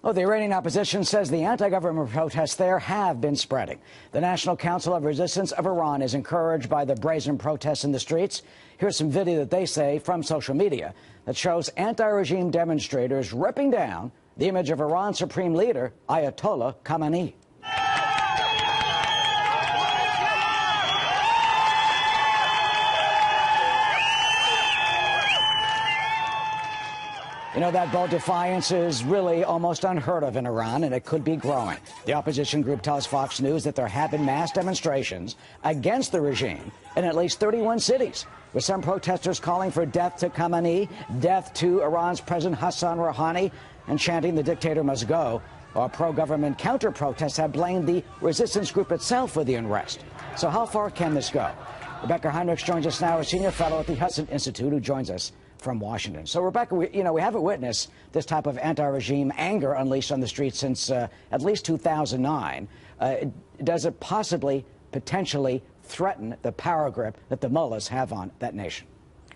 Well, the Iranian opposition says the anti-government protests there have been spreading. The National Council of Resistance of Iran is encouraged by the brazen protests in the streets. Here's some video that they say from social media that shows anti-regime demonstrators ripping down the image of Iran's supreme leader, Ayatollah Khamenei. You know, that bold defiance is really almost unheard of in Iran, and it could be growing. The opposition group tells Fox News that there have been mass demonstrations against the regime in at least 31 cities, with some protesters calling for death to Khamenei, death to Iran's President Hassan Rouhani, and chanting the dictator must go. While pro-government counter-protests have blamed the resistance group itself for the unrest. So how far can this go? Rebecca Heinrichs joins us now, a senior fellow at the Hudson Institute, who joins us from Washington. So, Rebecca, we haven't witnessed this type of anti-regime anger unleashed on the streets since at least 2009. Does it possibly, potentially threaten the power grip that the mullahs have on that nation?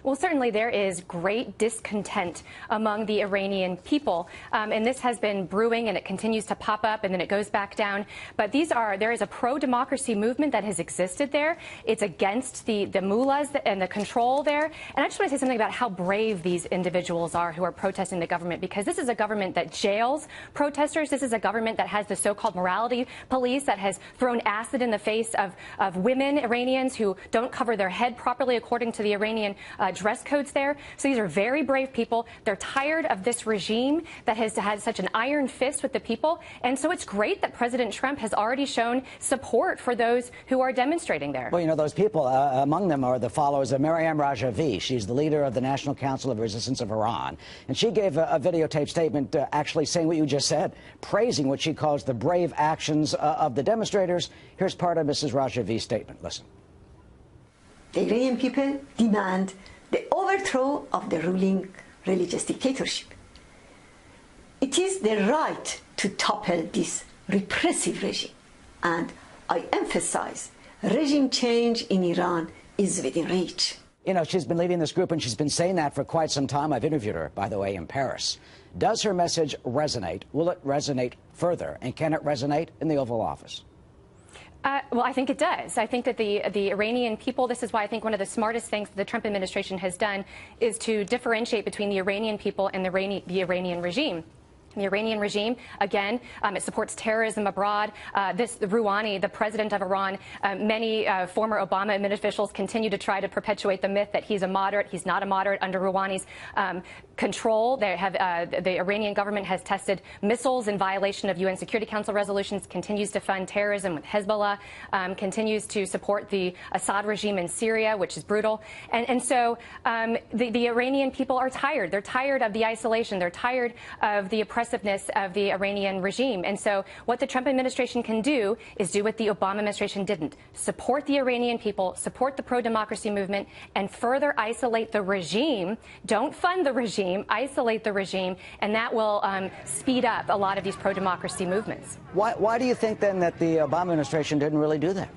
Well, certainly there is great discontent among the Iranian people, and this has been brewing, and it continues to pop up, and then it goes back down. But there is a pro-democracy movement that has existed there. It's against the mullahs and the control there. And I just want to say something about how brave these individuals are who are protesting the government, because this is a government that jails protesters. This is a government that has the so-called morality police that has thrown acid in the face of women, Iranians, who don't cover their head properly according to the Iranian dress codes there. So these are very brave people. They're tired of this regime that has had such an iron fist with the people. And so it's great that President Trump has already shown support for those who are demonstrating there. Well, you know, those people, among them are the followers of Maryam Rajavi. She's the leader of the National Council of Resistance of Iran. And she gave a videotaped statement actually saying what you just said, praising what she calls the brave actions of the demonstrators. Here's part of Mrs. Rajavi's statement. Listen. The Iranian people demand the overthrow of the ruling religious dictatorship. It is their right to topple this repressive regime. And I emphasize, regime change in Iran is within reach. You know, she's been leading this group, and she's been saying that for quite some time. I've interviewed her, by the way, in Paris. Does her message resonate? Will it resonate further? And can it resonate in the Oval Office? Well, I think it does. I think that the Iranian people, this is why I think one of the smartest things the Trump administration has done is to differentiate between the Iranian people and the Iranian regime. The Iranian regime, again, it supports terrorism abroad. Rouhani, the president of Iran, many former Obama admin officials continue to try to perpetuate the myth that he's a moderate. He's not a moderate under Rouhani's control. They have the Iranian government has tested missiles in violation of UN Security Council resolutions, continues to fund terrorism with Hezbollah, continues to support the Assad regime in Syria, which is brutal. And so the Iranian people are tired. They're tired of the isolation. They're tired of the oppressiveness of the Iranian regime. And so what the Trump administration can do is do what the Obama administration didn't. Support the Iranian people, support the pro-democracy movement, and further isolate the regime. Don't fund the regime, isolate the regime, and that will speed up a lot of these pro-democracy movements. Why do you think, then, that the Obama administration didn't really do that?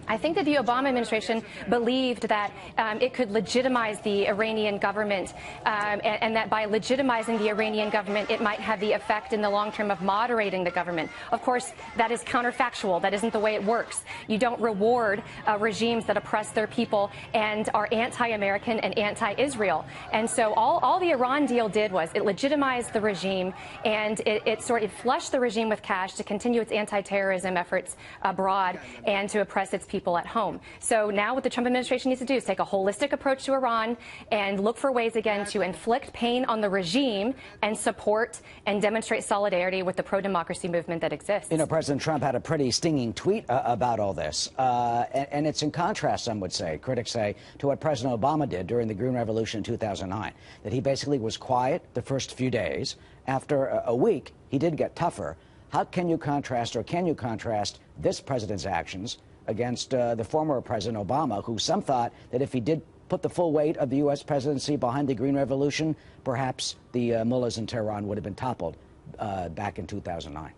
I think that the Obama administration believed that it could legitimize the Iranian government, and that by legitimizing the Iranian government, it might have the effect in the long term of moderating the government. Of course, that is counterfactual. That isn't the way it works. You don't reward regimes that oppress their people and are anti-American and anti-Israel. And so all the Iran deal did was it legitimized the regime, and it flushed the regime with cash to continue its anti-terrorism efforts abroad and to oppress its people at home. So now what the Trump administration needs to do is take a holistic approach to Iran and look for ways again to inflict pain on the regime and support and demonstrate solidarity with the pro-democracy movement that exists. You know, President Trump had a pretty stinging tweet about all this, and it's in contrast, some would say, critics say, to what President Obama did during the Green Revolution in 2009, that he basically was quiet the first few days. After a week, he did get tougher. How can you contrast, or can you contrast this president's actions against the former President Obama, who some thought that if he did put the full weight of the U.S. presidency behind the Green Revolution, perhaps the mullahs in Tehran would have been toppled back in 2009?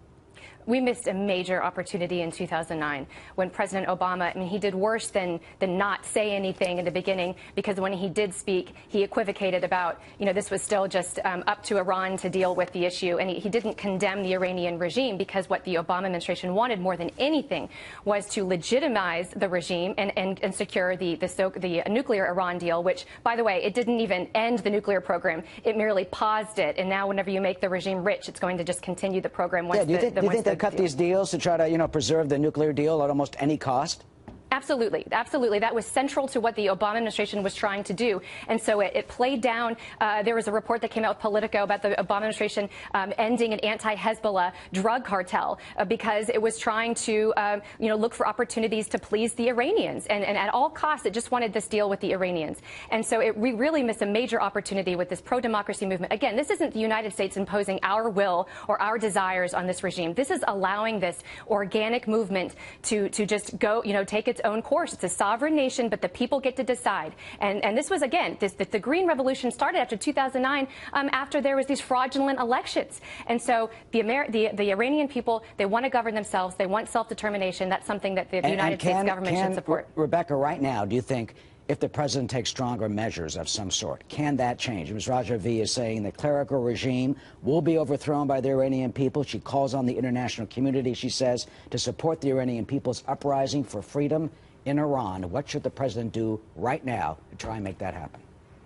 We missed a major opportunity in 2009 when President Obama, I mean, he did worse than not say anything in the beginning, because when he did speak, he equivocated about, this was still just up to Iran to deal with the issue. And he didn't condemn the Iranian regime, because what the Obama administration wanted more than anything was to legitimize the regime and secure the nuclear Iran deal, which, by the way, it didn't even end the nuclear program. It merely paused it. And now whenever you make the regime rich, it's going to just continue the program once do you think they cut these deals to try to, preserve the nuclear deal at almost any cost? Absolutely. Absolutely. That was central to what the Obama administration was trying to do. And so it played down. There was a report that came out with Politico about the Obama administration ending an anti-Hezbollah drug cartel because it was trying to, look for opportunities to please the Iranians. And at all costs, it just wanted this deal with the Iranians. And so we really missed a major opportunity with this pro-democracy movement. Again, this isn't the United States imposing our will or our desires on this regime. This is allowing this organic movement to just go, take its own course. It's a sovereign nation, but the people get to decide. And this was, again, the Green Revolution started after 2009, after there was these fraudulent elections. And so the Iranian people, they want to govern themselves. They want self-determination. That's something that the United States government should support. Rebecca, right now, do you think if the president takes stronger measures of some sort, can that change? Ms. Rajavi is saying the clerical regime will be overthrown by the Iranian people. She calls on the international community, she says, to support the Iranian people's uprising for freedom in Iran. What should the president do right now to try and make that happen?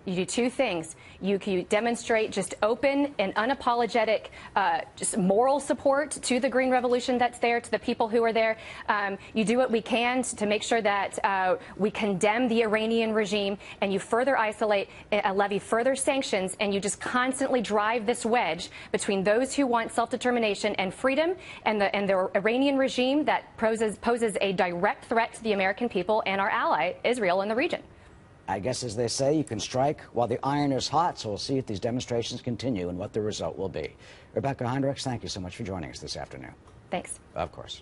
You do two things. You demonstrate just open and unapologetic, just moral support to the Green Revolution that's there, to the people who are there. You do what we can to make sure that we condemn the Iranian regime, and you further isolate, levy further sanctions, and you just constantly drive this wedge between those who want self-determination and freedom and the Iranian regime that poses a direct threat to the American people and our ally, Israel, in the region. I guess, as they say, you can strike while the iron is hot, so we'll see if these demonstrations continue and what the result will be. Rebecca Heinrichs, thank you so much for joining us this afternoon. Thanks. Of course.